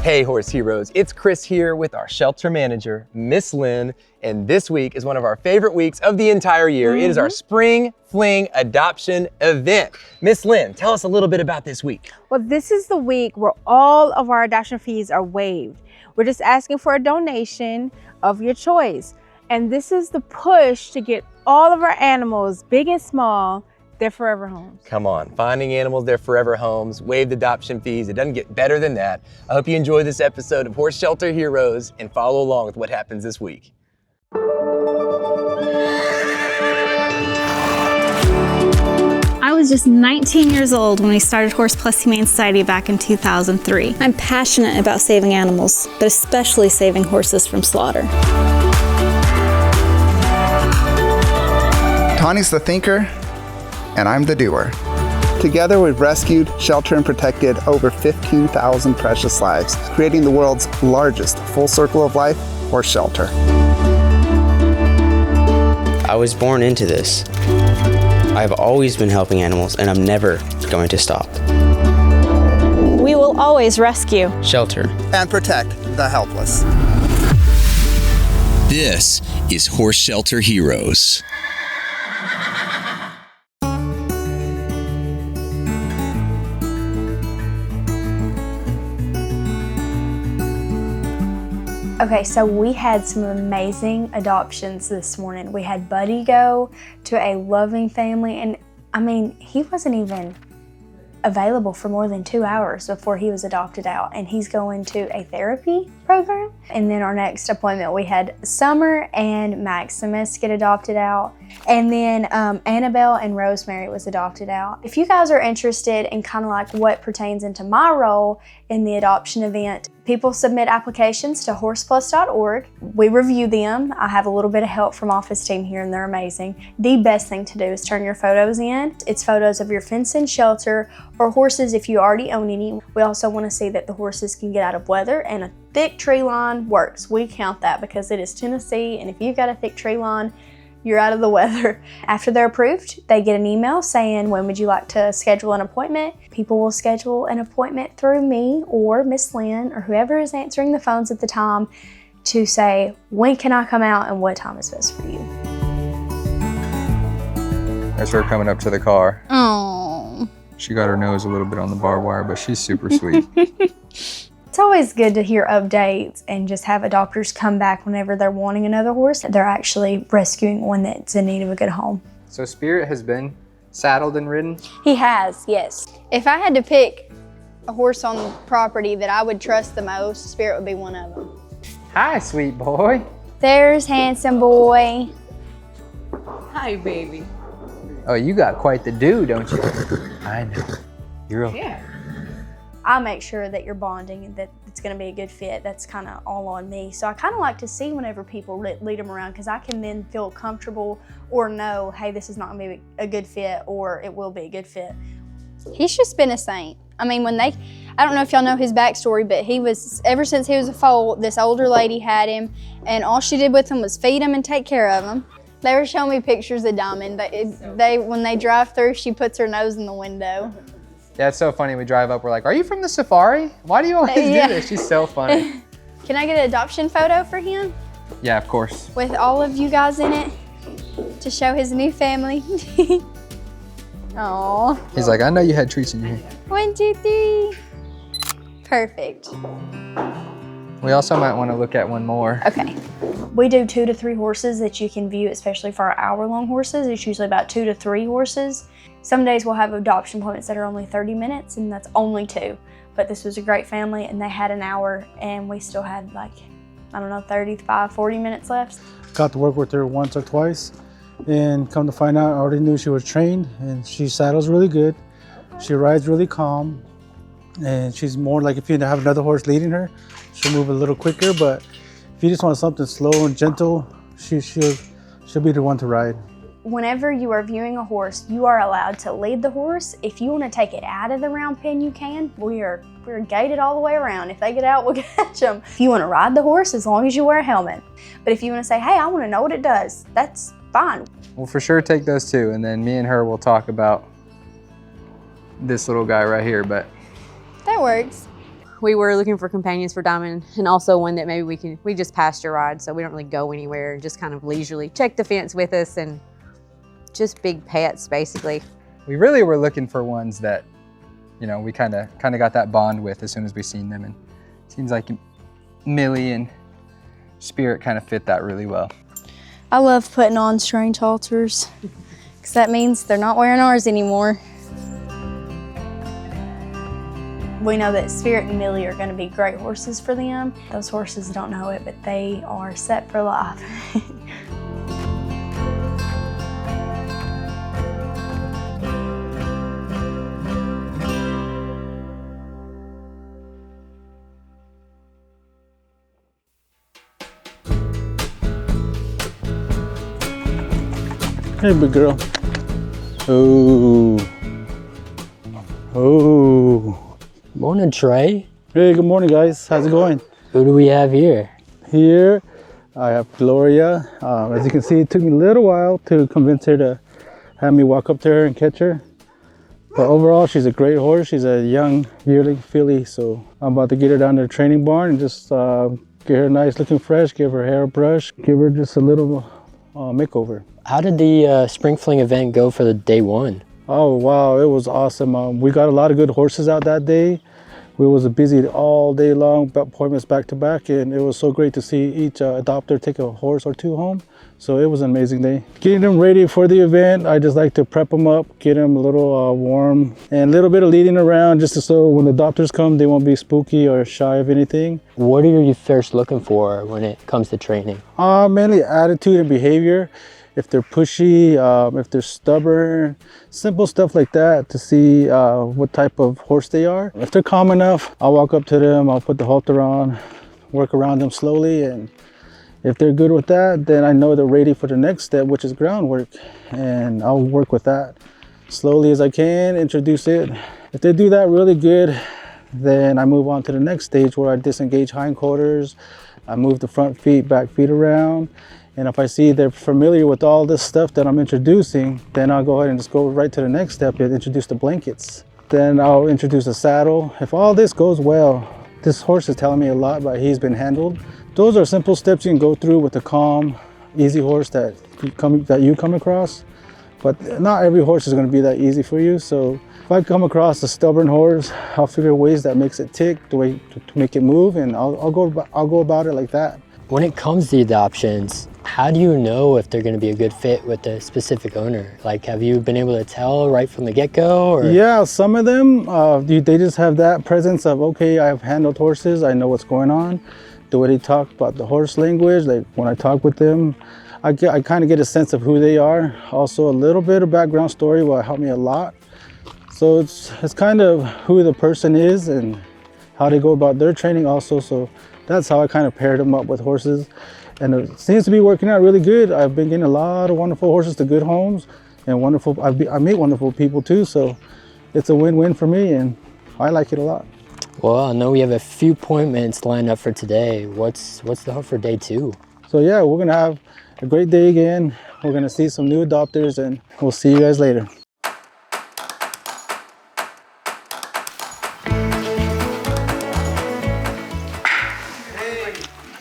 Hey Horse Heroes, it's Chris here with our shelter manager, Miss Lynn, and this week is one of our favorite weeks of the entire year. It is our Spring Fling Adoption Event. Miss Lynn, tell us a little bit about this week. Well, this is the week where all of our adoption fees are waived. We're just asking for a donation of your choice. And this is the push to get all of our animals, big and small, their forever homes. Come on, finding animals their forever homes, waived adoption fees. It doesn't get better than that. I hope you enjoy this episode of Horse Shelter Heroes and follow along with what happens this week. I was just 19 years old when we started Horse Plus Humane Society back in 2003. I'm passionate about saving animals, but especially saving horses from slaughter. Tawnee's the thinker, and I'm the doer. Together, we've rescued, sheltered, and protected over 15,000 precious lives, creating the world's largest full circle of life horse shelter. I was born into this. I've always been helping animals, and I'm never going to stop. We will always rescue, Shelter, And protect the helpless. This is Horse Shelter Heroes. Okay, so we had some amazing adoptions this morning. We had Buddy go to a loving family, and I mean, he wasn't even available for more than 2 hours before he was adopted out, and he's going to a therapy program. And then our next appointment, we had Summer and Maximus get adopted out, and then Annabelle and Rosemary was adopted out. If you guys are interested in kind of like what pertains into my role in the adoption event, people submit applications to horseplus.org. We review them. I have a little bit of help from office team here, and they're amazing. The best thing to do is turn your photos in. It's photos of your fenced-in shelter or horses if you already own any. We also want to see that the horses can get out of weather, and a thick tree line works. We count that because it is Tennessee, and if you've got a thick tree line, you're out of the weather. After they're approved, they get an email saying, when would you like to schedule an appointment? People will schedule an appointment through me or Miss Lynn or whoever is answering the phones at the time to say, when can I come out and what time is best for you? As we're coming up to the car, Oh. she got her nose a little bit on the barbed wire, but she's super sweet. It's always good to hear updates and just have adopters come back whenever they're wanting another horse. They're actually rescuing one that's in need of a good home. So Spirit has been saddled and ridden? He has, yes. If I had to pick a horse on the property that I would trust the most, Spirit would be one of them. Hi, sweet boy. There's handsome boy. Hi, baby. Oh, you got quite the do, don't you? I know. You're okay. Yeah. I make sure that you're bonding and that it's going to be a good fit. That's kind of all on me. So I kind of like to see whenever people lead them around, because I can then feel comfortable or know, hey, this is not going to be a good fit, or it will be a good fit. He's just been a saint. I mean, I don't know if y'all know his backstory, but he was, ever since he was a foal, this older lady had him, and all she did with him was feed him and take care of him. They were showing me pictures of Diamond. When they drive through, she puts her nose in the window. Yeah, it's so funny. We drive up, we're like, are you from the safari? Why do you always do this? She's so funny. Can I get an adoption photo for him? Yeah, of course. With all of you guys in it to show his new family. Aww. He's like, I know you had treats in your hand. 1, 2, 3. Perfect. We also might want to look at one more. Okay. We do 2 to 3 horses that you can view, especially for our hour-long horses. It's usually about 2 to 3 horses. Some days we'll have adoption appointments that are only 30 minutes, and that's only 2. But this was a great family, and they had an hour, and we still had like, I don't know, 35, 40 minutes left. Got to work with her once or twice, and come to find out, I already knew she was trained, and she saddles really good. She rides really calm, and she's more like, if you have another horse leading her, she'll move a little quicker, but if you just want something slow and gentle, she'll be the one to ride. Whenever you are viewing a horse, you are allowed to lead the horse. If you want to take it out of the round pen, you can. We're gated all the way around. If they get out, we'll catch them. If you want to ride the horse, as long as you wear a helmet. But if you want to say, hey, I want to know what it does, that's fine. We'll for sure take those 2, and then me and her will talk about this little guy right here, but That works. we were looking for companions for Diamond, and also one that maybe we just pasture ride, so we don't really go anywhere, and just kind of leisurely check the fence with us, and just big pets, basically. We really were looking for ones that, you know, we kind of got that bond with as soon as we seen them, and it seems like Millie and Spirit kind of fit that really well. I love putting on strange halters because that means they're not wearing ours anymore. We know that Spirit and Millie are going to be great horses for them. Those horses don't know it, but they are set for life. Hey, big girl. Oh. Oh. Morning, Trey. Hey, good morning, guys. How's it going? Who do we have here? Here, I have Gloria. As you can see, it took me a little while to convince her to have me walk up to her and catch her. But overall, she's a great horse. She's a young yearling filly, so I'm about to get her down to the training barn and just get her nice looking fresh, give her hair a brush, give her just a little makeover. How did the Spring Fling event go for the day one? Oh, wow, it was awesome. We got a lot of good horses out that day. We was busy all day long, appointments back to back, and it was so great to see each adopter take a horse or two home. So it was an amazing day. Getting them ready for the event, I just like to prep them up, get them a little warm, and a little bit of leading around just so when the adopters come, they won't be spooky or shy of anything. What are you first looking for when it comes to training? Mainly attitude and behavior. If they're pushy, if they're stubborn, simple stuff like that to see what type of horse they are. If they're calm enough, I'll walk up to them, I'll put the halter on, work around them slowly, and if they're good with that, then I know they're ready for the next step, which is groundwork, and I'll work with that slowly as I can, introduce it. If they do that really good, then I move on to the next stage where I disengage hindquarters, I move the front feet, back feet around. And if I see they're familiar with all this stuff that I'm introducing, then I'll go ahead and just go right to the next step and introduce the blankets. Then I'll introduce a saddle. If all this goes well, this horse is telling me a lot about he's been handled. Those are simple steps you can go through with a calm, easy horse that you come across. But not every horse is going to be that easy for you. So if I come across a stubborn horse, I'll figure ways that makes it tick, the way to make it move, and I'll go about it like that. When it comes to adoptions, how do you know if they're going to be a good fit with a specific owner? Like, have you been able to tell right from the get-go? Or? Yeah, some of them, they just have that presence of, okay, I've handled horses, I know what's going on. The way they talk about the horse language, like when I talk with them, I kind of get a sense of who they are. Also, a little bit of background story will help me a lot. So it's kind of who the person is and how they go about their training also. So that's how I kind of paired them up with horses. And it seems to be working out really good. I've been getting a lot of wonderful horses to good homes, and I meet wonderful people too. So it's a win-win for me, and I like it a lot. Well, I know we have a few appointments lined up for today. What's the hope for day two? So yeah, we're gonna have a great day again. We're gonna see some new adopters, and we'll see you guys later.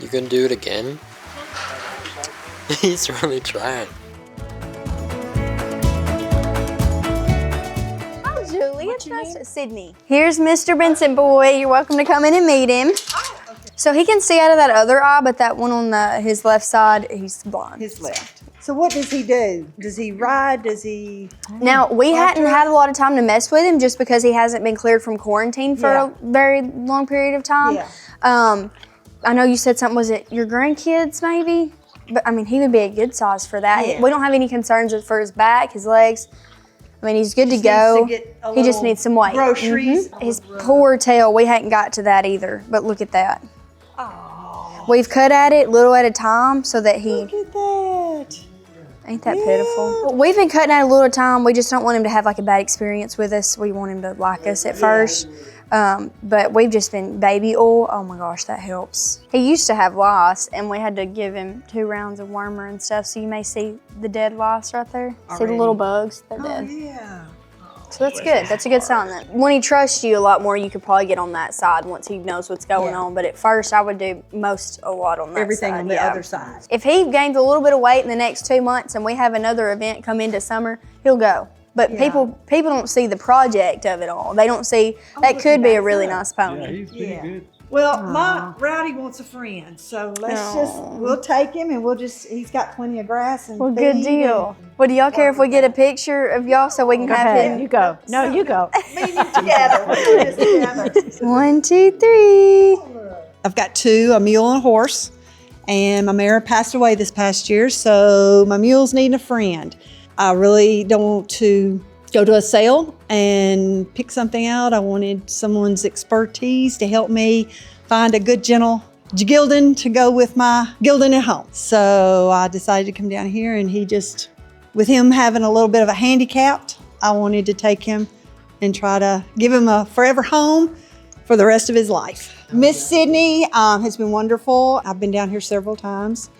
You gonna do it again? He's really trying. Oh, Julie, it's nice to Sydney. Here's Mr. Benson boy. You're welcome to come in and meet him. Oh, okay. So he can see out of that other eye, but that one on his left side, he's blind. His left. So what does he do? Does he ride? Does he? Now, we hadn't had a lot of time to mess with him just because he hasn't been cleared from quarantine for a very long period of time. Yeah. I know you said something, was it your grandkids maybe? But I mean, he would be a good size for that. Yeah. We don't have any concerns for his back, his legs. I mean, he's good to go. He just needs some weight. Groceries. Mm-hmm. His poor tail, we hadn't got to that either, but look at that. Oh. We've cut at it little at a time so that he... Look at that. Ain't that pitiful? We've been cutting at it a little at a time. We just don't want him to have like a bad experience with us. We want him to like us at first. But we've just been baby oil. Oh my gosh, that helps. He used to have lice, and we had to give him 2 rounds of wormer and stuff. So you may see the dead lice right there. Already? See the little bugs? They're dead. Oh yeah. So that's good. That's a good sign then. When he trusts you a lot more, you could probably get on that side once he knows what's going on. But at first, I would do a lot on that Everything side. on the other side. If he gains a little bit of weight in the next 2 months and we have another event come into summer, he'll go. But people don't see the project of it all. They don't see that could be a really nice pony. He's pretty good. Well, my Rowdy wants a friend, so we'll take him and he's got plenty of grass and good deal. Well, do y'all care if we get a picture of y'all so we can have him? You go. No, you go. Me and you together. We're doing this together. 1, 2, 3. I've got 2, a mule and a horse, and my mare passed away this past year, so my mule's needing a friend. I really don't want to go to a sale and pick something out. I wanted someone's expertise to help me find a good, gentle gelding to go with my gelding at home. So I decided to come down here, and with him having a little bit of a handicap, I wanted to take him and try to give him a forever home for the rest of his life. Miss Sydney has been wonderful. I've been down here several times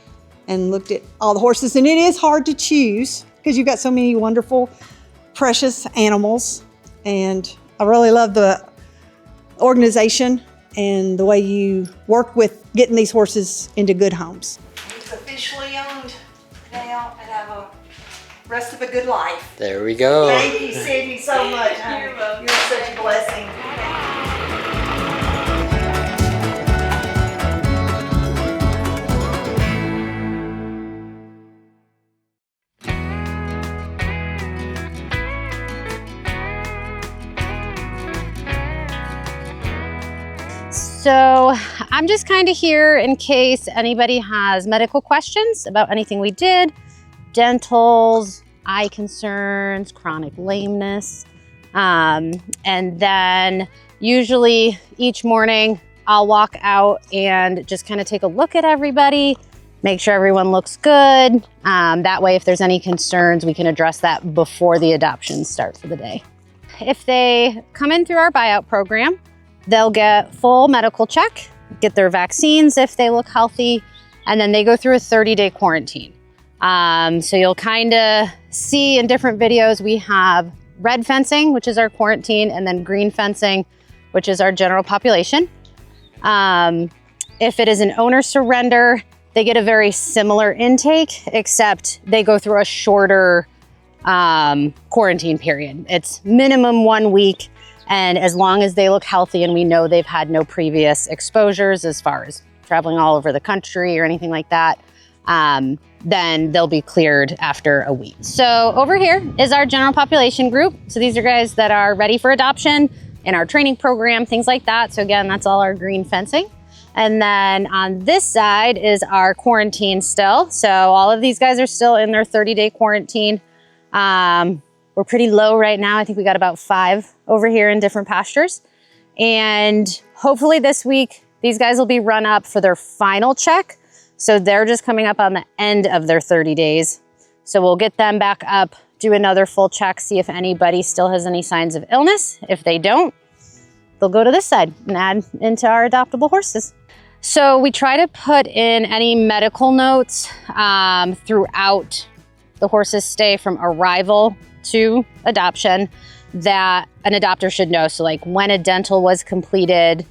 and looked at all the horses, and it is hard to choose because you've got so many wonderful, precious animals. And I really love the organization and the way you work with getting these horses into good homes. He's officially owned now and have a rest of a good life. There we go. Thank you, Sydney, so much. You're such a blessing. So I'm just kind of here in case anybody has medical questions about anything we did, dentals, eye concerns, chronic lameness. And then usually each morning I'll walk out and just kind of take a look at everybody, make sure everyone looks good. That way, if there's any concerns, we can address that before the adoptions start for the day. If they come in through our buyout program, they'll get full medical check, get their vaccines if they look healthy, and then they go through a 30-day quarantine. So you'll kind of see in different videos, we have red fencing, which is our quarantine, and then green fencing, which is our general population. If it is an owner surrender, they get a very similar intake, except they go through a shorter quarantine period. It's minimum 1 week. And as long as they look healthy and we know they've had no previous exposures as far as traveling all over the country or anything like that, then they'll be cleared after a week. So over here is our general population group. So these are guys that are ready for adoption in our training program, things like that. So again, that's all our green fencing. And then on this side is our quarantine still. So all of these guys are still in their 30-day quarantine. We're pretty low right now. I think we got about 5 over here in different pastures. And hopefully this week, these guys will be run up for their final check. So they're just coming up on the end of their 30 days. So we'll get them back up, do another full check, see if anybody still has any signs of illness. If they don't, they'll go to this side and add into our adoptable horses. So we try to put in any medical notes throughout the horse's stay from arrival to adoption that an adopter should know. So like when a dental was completed,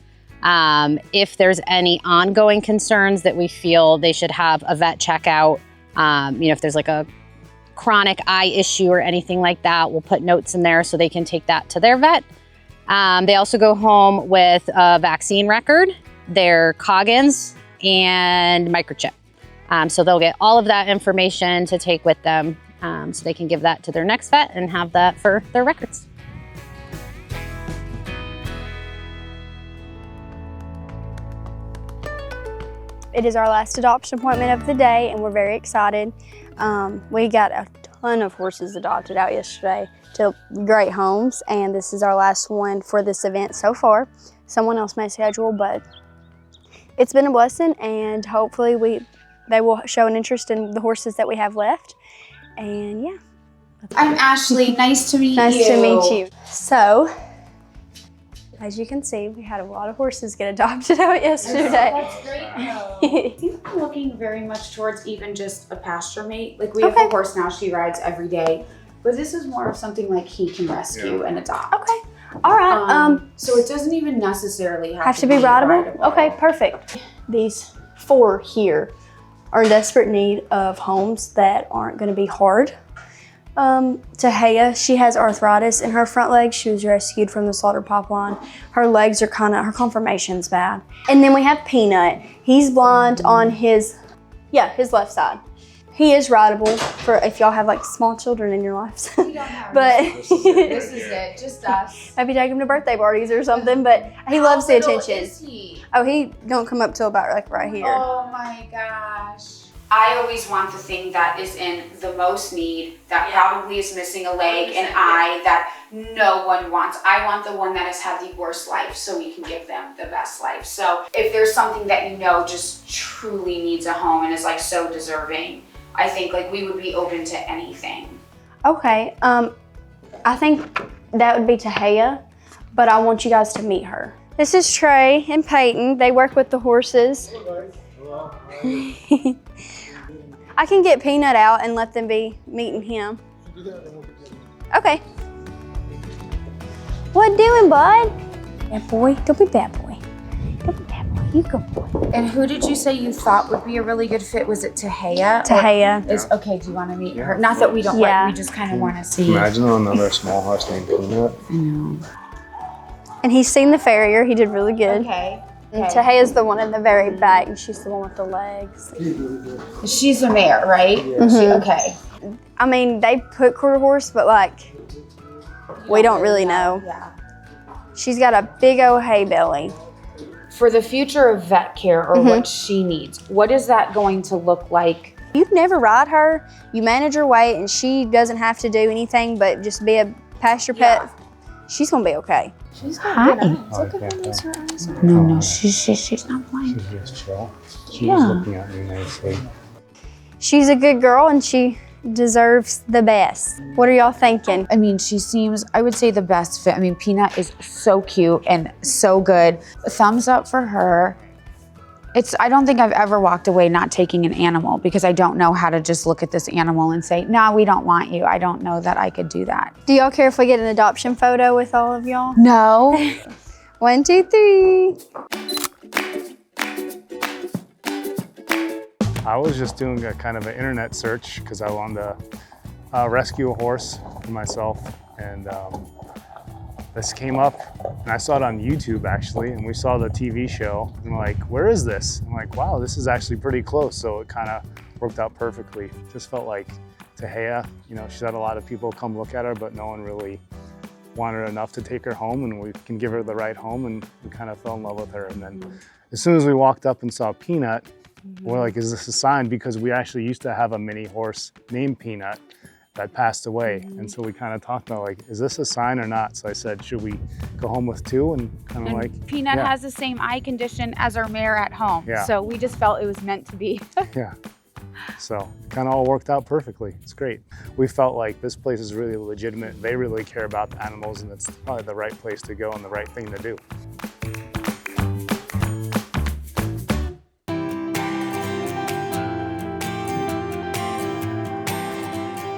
if there's any ongoing concerns that we feel they should have a vet check out, if there's like a chronic eye issue or anything like that, we'll put notes in there so they can take that to their vet. They also go home with a vaccine record, their Coggins, and microchip. So they'll get all of that information to take with them so they can give that to their next vet and have that for their records. It is our last adoption appointment of the day, and we're very excited. We got a ton of horses adopted out yesterday to great homes, and this is our last one for this event so far. Someone else may schedule, but it's been a blessing, and hopefully they will show an interest in the horses that we have left. And yeah. I'm Ashley. Nice to meet you. Nice to meet you. So, as you can see, we had a lot of horses get adopted out yesterday. That's great. I think I'm looking very much towards even just a pasture mate. Like we have a horse now, she rides every day. but this is more of something like he can rescue and adopt. Okay. All right. So it doesn't even necessarily Have to be rideable? Okay, perfect. These 4 here are in desperate need of homes that aren't going to be hard. Tahia, she has arthritis in her front legs. She was rescued from the slaughter pipeline. Her legs are her conformation's bad. And then we have Peanut. He's blind on his left side. He is rideable for if y'all have like small children in your lives. But this is it, just us. Maybe take him to birthday parties or something, but he loves the little attention. is he? Oh, he don't come up till about like right here. Oh my gosh. I always want the thing that is in the most need, that probably is missing a leg, an eye, that no one wants. I want the one that has had the worst life so we can give them the best life. So if there's something that you know just truly needs a home and is like so deserving, I think like we would be open to anything. Okay, I think that would be Tahia, but I want you guys to meet her. This is Trey and Peyton. They work with the horses. I can get Peanut out and let them be meeting him. Okay. What doing, bud? Bad boy. Don't be bad boy. Don't be bad boy. You good boy. And who did you say you thought would be a really good fit? Was it Tahia? Tahia. Okay, do you want to meet her? Not that we don't like, we just kind of want to see. Imagine another small horse named Peanut. I know. And he's seen the farrier. He did really good. Okay. And Tahia's the one in the very back, and she's the one with the legs. She's a mare, right? Okay. I mean, they put quarter horse, but like, we don't really know. Yeah. She's got a big old hay belly. For the future of vet care or what she needs, what is that going to look like? You'd never ride her. You manage her weight, and she doesn't have to do anything but just be a pasture pet. She's gonna be okay. She's got good eyes. Look at her eyes. No, she's not blind. She's just chill. She's looking at me nicely. She's a good girl, and she deserves the best. What are y'all thinking? I mean, she seems, I would say, the best fit. I mean, Peanut is so cute and so good. Thumbs up for her. I don't think I've ever walked away not taking an animal because I don't know how to just look at this animal and say, no, we don't want you. I don't know that I could do that. Do y'all care if we get an adoption photo with all of y'all? No. 1, 2, 3. I was just doing a kind of an internet search because I wanted to rescue a horse for myself, and this came up, and I saw it on YouTube actually, and we saw the TV show, and we're like, where is this? I'm like, wow, this is actually pretty close, so it kind of worked out perfectly. Just felt like Tahia, she's had a lot of people come look at her, but no one really wanted her enough to take her home, and we can give her the right home, and we kind of fell in love with her. And then as soon as we walked up and saw Peanut, we're like, is this a sign? Because we actually used to have a mini horse named Peanut that passed away. And so we kind of talked about like, is this a sign or not? So I said, should we go home with 2? And kind of like, Peanut has the same eye condition as our mare at home. Yeah. So we just felt it was meant to be. Yeah. So it kind of all worked out perfectly. It's great. We felt like this place is really legitimate. They really care about the animals, and it's probably the right place to go and the right thing to do.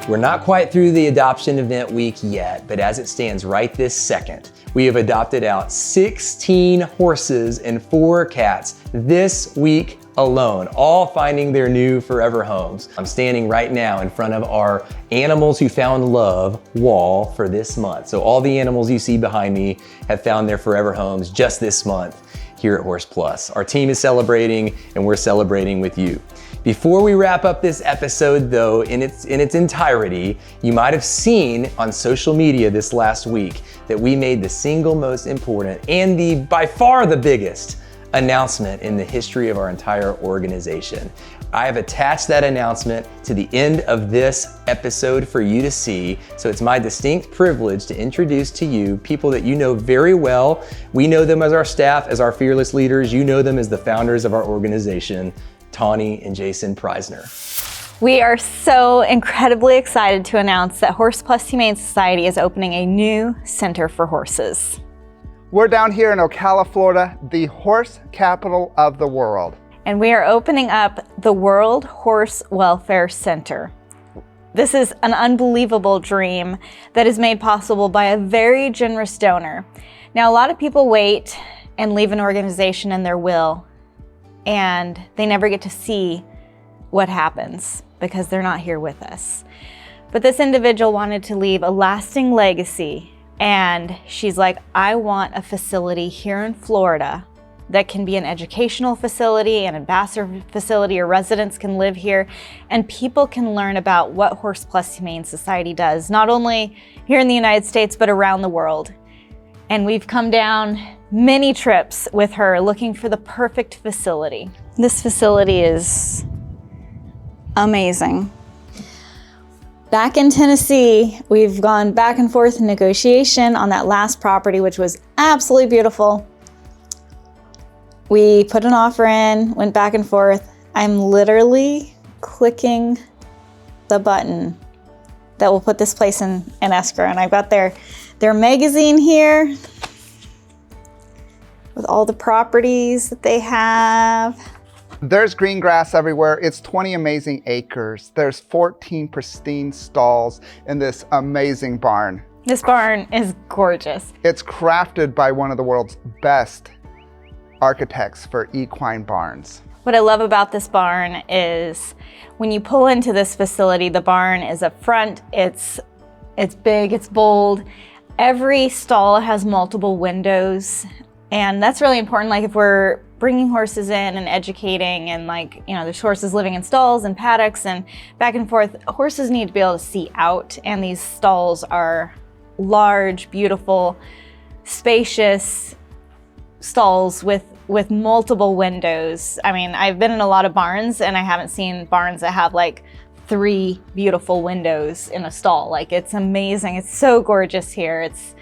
We're not quite through the adoption event week yet, but as it stands right this second, we have adopted out 16 horses and 4 cats this week alone, all finding their new forever homes. I'm standing right now in front of our Animals Who Found Love wall for this month. So all the animals you see behind me have found their forever homes just this month here at Horse Plus. Our team is celebrating, and we're celebrating with you. Before we wrap up this episode though, in its entirety, you might have seen on social media this last week that we made the single most important and by far the biggest announcement in the history of our entire organization. I have attached that announcement to the end of this episode for you to see. So it's my distinct privilege to introduce to you people that you know very well. We know them as our staff, as our fearless leaders. You know them as the founders of our organization, Tawnee and Jason Preisner. We are so incredibly excited to announce that Horse Plus Humane Society is opening a new center for horses. We're down here in Ocala, Florida, the horse capital of the world. And we are opening up the World Horse Welfare Center. This is an unbelievable dream that is made possible by a very generous donor. Now, a lot of people wait and leave an organization in their will, and they never get to see what happens because they're not here with us. But this individual wanted to leave a lasting legacy, and she's like, I want a facility here in Florida that can be an educational facility, an ambassador facility, or residents can live here, and people can learn about what Horse Plus Humane Society does, not only here in the United States, but around the world. And we've come down many trips with her looking for the perfect facility. This facility is amazing. Back in Tennessee, we've gone back and forth in negotiation on that last property, which was absolutely beautiful. We put an offer in, went back and forth. I'm literally clicking the button that will put this place in escrow. And I've got their magazine here with all the properties that they have. There's green grass everywhere. It's 20 amazing acres. There's 14 pristine stalls in this amazing barn. This barn is gorgeous. It's crafted by one of the world's best architects for equine barns. What I love about this barn is when you pull into this facility, the barn is up front. It's big, it's bold. Every stall has multiple windows, and that's really important. Like if we're bringing horses in and educating, and like, you know, there's horses living in stalls and paddocks and back and forth, horses need to be able to see out, and these stalls are large, beautiful, spacious stalls with multiple windows. I mean, I've been in a lot of barns and I haven't seen barns that have like 3 beautiful windows in a stall. Like, it's amazing. It's so gorgeous here. It's,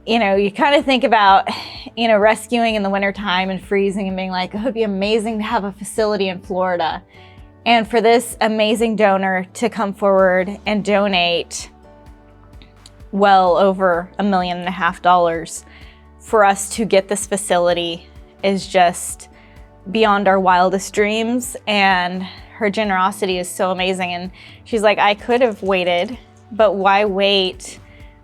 you know, you kind of think about, you know, rescuing in the wintertime and freezing and being like, oh, it'd be amazing to have a facility in Florida. And for this amazing donor to come forward and donate well over $1.5 million for us to get this facility is just beyond our wildest dreams. And her generosity is so amazing. And she's like, I could have waited, but why wait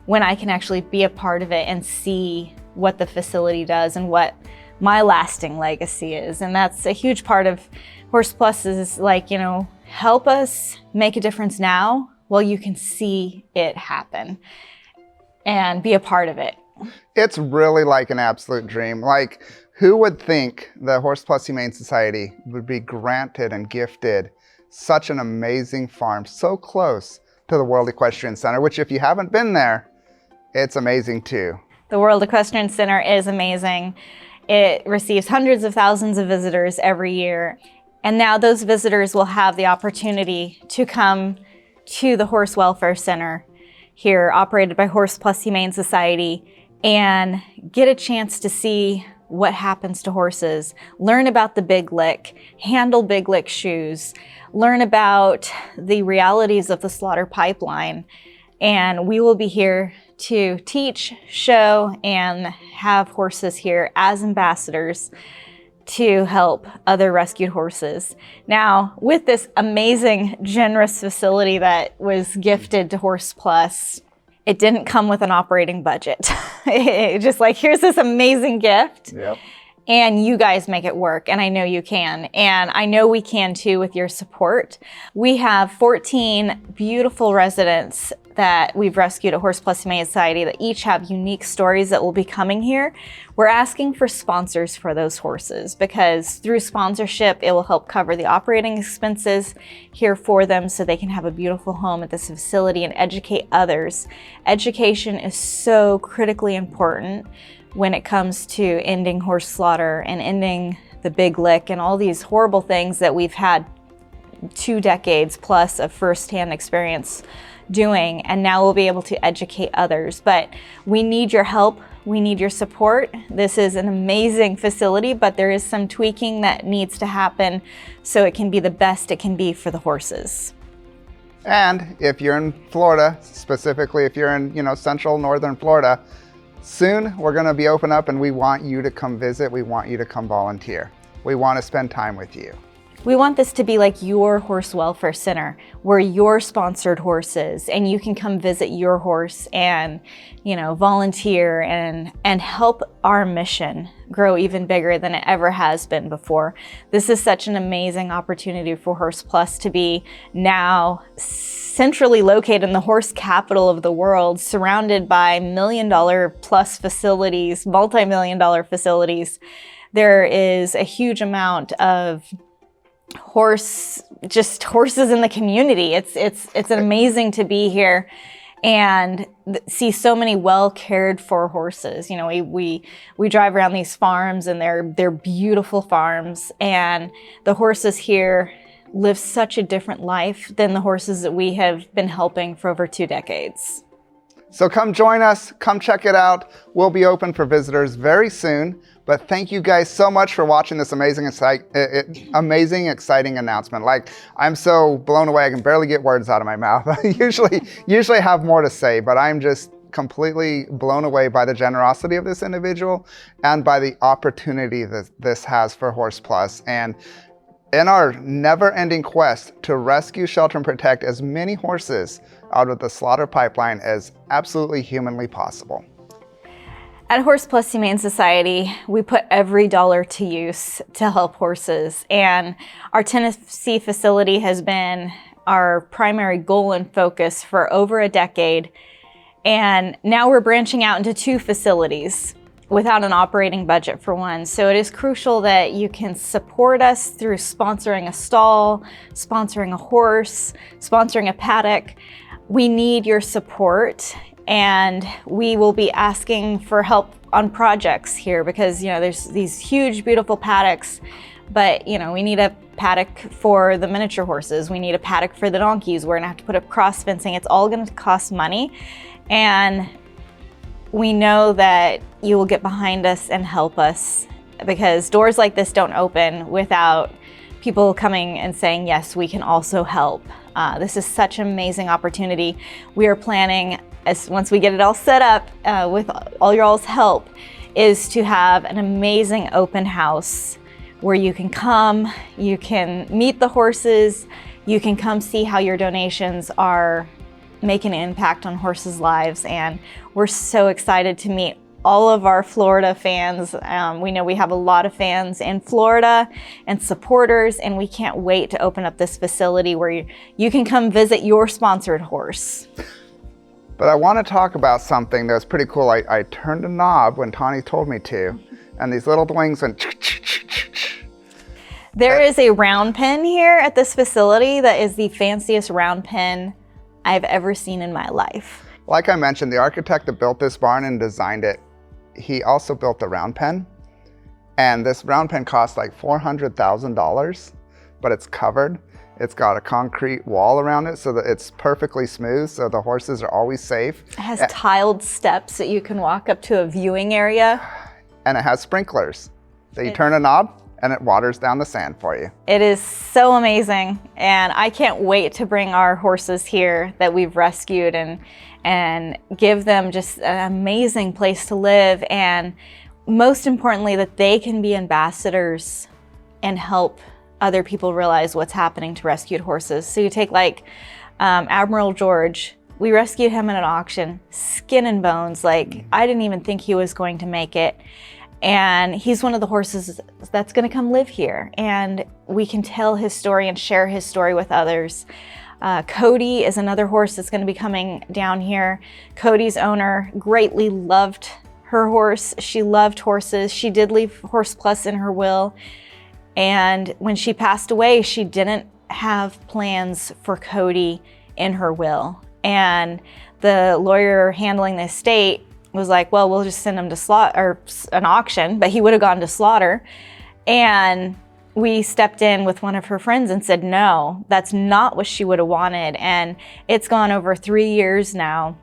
when I can actually be a part of it and see what the facility does and what my lasting legacy is. And that's a huge part of Horse Plus, is like, you know, help us make a difference now while you can see it happen and be a part of it. It's really like an absolute dream. Like, who would think the Horse Plus Humane Society would be granted and gifted such an amazing farm so close to the World Equestrian Center, which if you haven't been there, it's amazing too. The World Equestrian Center is amazing. It receives hundreds of thousands of visitors every year. And now those visitors will have the opportunity to come to the Horse Welfare Center here, operated by Horse Plus Humane Society, and get a chance to see what happens to horses, learn about the big lick, handle big lick shoes, learn about the realities of the slaughter pipeline. And we will be here to teach, show, and have horses here as ambassadors to help other rescued horses. Now, with this amazing, generous facility that was gifted to Horse Plus, it didn't come with an operating budget. It just like, here's this amazing gift. Yep. And you guys make it work, and I know you can. And I know we can too with your support. We have 14 beautiful residents that we've rescued at Horse Plus Humane Society that each have unique stories that will be coming here. We're asking for sponsors for those horses, because through sponsorship, it will help cover the operating expenses here for them so they can have a beautiful home at this facility and educate others. Education is so critically important when it comes to ending horse slaughter and ending the big lick and all these horrible things that we've had 2 decades plus of firsthand experience doing, and now we'll be able to educate others. But we need your help, we need your support. This is an amazing facility, but there is some tweaking that needs to happen so it can be the best it can be for the horses. And if you're in Florida, specifically if you're in, you know, central northern Florida, soon we're going to be open up and we want you to come visit. We want you to come volunteer. We want to spend time with you. We want this to be like your horse welfare center where you're sponsored horses and you can come visit your horse and, you know, volunteer and help our mission grow even bigger than it ever has been before. This is such an amazing opportunity for Horse Plus to be now centrally located in the horse capital of the world, surrounded by $1 million plus facilities, multi-million-dollar facilities. There is a huge amount of horses in the community. It's amazing to be here and see so many well cared for horses. You know, we drive around these farms and they're beautiful farms, and the horses here live such a different life than the horses that we have been helping for over 2 decades. So come join us, come check it out. We'll be open for visitors very soon. But thank you guys so much for watching this amazing, exciting announcement. Like, I'm so blown away, I can barely get words out of my mouth. I usually have more to say, but I'm just completely blown away by the generosity of this individual and by the opportunity that this has for Horse Plus. And in our never-ending quest to rescue, shelter, and protect as many horses out of the slaughter pipeline as absolutely humanly possible. At Horse Plus Humane Society, we put every dollar to use to help horses, and our Tennessee facility has been our primary goal and focus for over a decade, and now we're branching out into 2 facilities without an operating budget for one. So it is crucial that you can support us through sponsoring a stall, sponsoring a horse, sponsoring a paddock. We need your support, and we will be asking for help on projects here because, you know, there's these huge, beautiful paddocks, but, you know, we need a paddock for the miniature horses. We need a paddock for the donkeys. We're gonna have to put up cross fencing. It's all gonna cost money. And we know that you will get behind us and help us because doors like this don't open without people coming and saying, yes, we can also help. This is such an amazing opportunity. We are planning, once we get it all set up with all your all's help, is to have an amazing open house where you can come, you can meet the horses, you can come see how your donations are making an impact on horses' lives. And we're so excited to meet all of our Florida fans. We know we have a lot of fans in Florida and supporters, and we can't wait to open up this facility where you can come visit your sponsored horse. But I want to talk about something that was pretty cool. I turned a knob when Tawnee told me to, and these little wings went. There is a round pen here at this facility that is the fanciest round pen I've ever seen in my life. Like I mentioned, the architect that built this barn and designed it, he also built the round pen. And this round pen cost like $400,000, but it's covered. It's got a concrete wall around it so that it's perfectly smooth, so the horses are always safe. It has tiled steps that you can walk up to a viewing area. And it has sprinklers. So you turn a knob and it waters down the sand for you. It is so amazing, and I can't wait to bring our horses here that we've rescued and give them just an amazing place to live, and most importantly, that they can be ambassadors and help other people realize what's happening to rescued horses. So you take like Admiral George. We rescued him in an auction, skin and bones. Like, I didn't even think he was going to make it. And he's one of the horses that's gonna come live here. And we can tell his story and share his story with others. Cody is another horse that's gonna be coming down here. Cody's owner greatly loved her horse. She loved horses. She did leave Horse Plus in her will. And when she passed away, she didn't have plans for Cody in her will. And the lawyer handling the estate was like, well, we'll just send him to slaughter, or an auction, but he would have gone to slaughter. And we stepped in with one of her friends and said, no, that's not what she would have wanted. And it's gone over 3 years now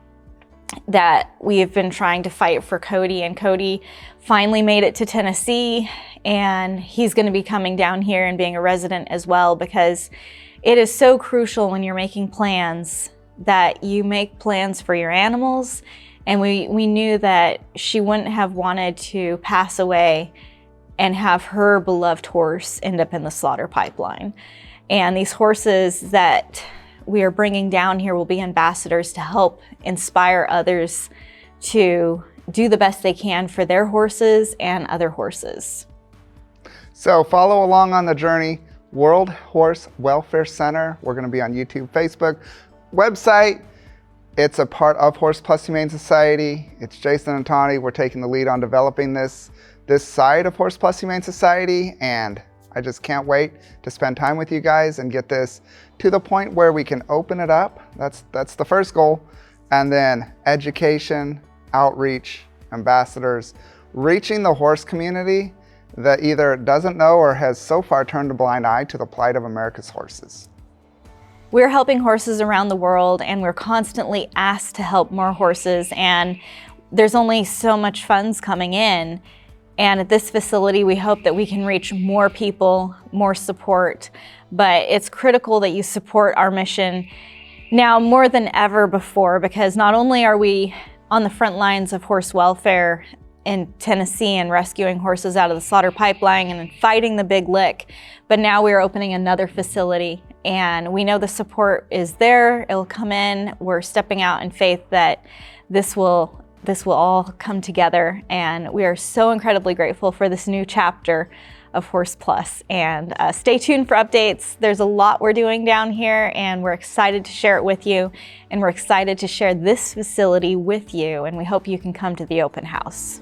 that we have been trying to fight for Cody, and Cody finally made it to Tennessee, and he's going to be coming down here and being a resident as well, because it is so crucial when you're making plans that you make plans for your animals. And we knew that she wouldn't have wanted to pass away and have her beloved horse end up in the slaughter pipeline. And these horses that we are bringing down here will be ambassadors to help inspire others to do the best they can for their horses and other horses. So follow along on the journey. World Horse Welfare Center. We're going to be on YouTube, Facebook, website. It's a part of Horse Plus Humane Society. It's Jason and Tawnee. We're taking the lead on developing this side of Horse Plus Humane Society, and I just can't wait to spend time with you guys and get this to the point where we can open it up. That's the first goal. And then education, outreach, ambassadors, reaching the horse community that either doesn't know or has so far turned a blind eye to the plight of America's horses. We're helping horses around the world, and we're constantly asked to help more horses, and there's only so much funds coming in. And at this facility, we hope that we can reach more people, more support, but it's critical that you support our mission now more than ever before, because not only are we on the front lines of horse welfare in Tennessee and rescuing horses out of the slaughter pipeline and fighting the big lick, but now we're opening another facility, and we know the support is there. It'll come in. We're stepping out in faith that this will all come together, and we are so incredibly grateful for this new chapter of Horse Plus. And stay tuned for updates. There's a lot we're doing down here, and we're excited to share it with you, and we're excited to share this facility with you, and we hope you can come to the open house.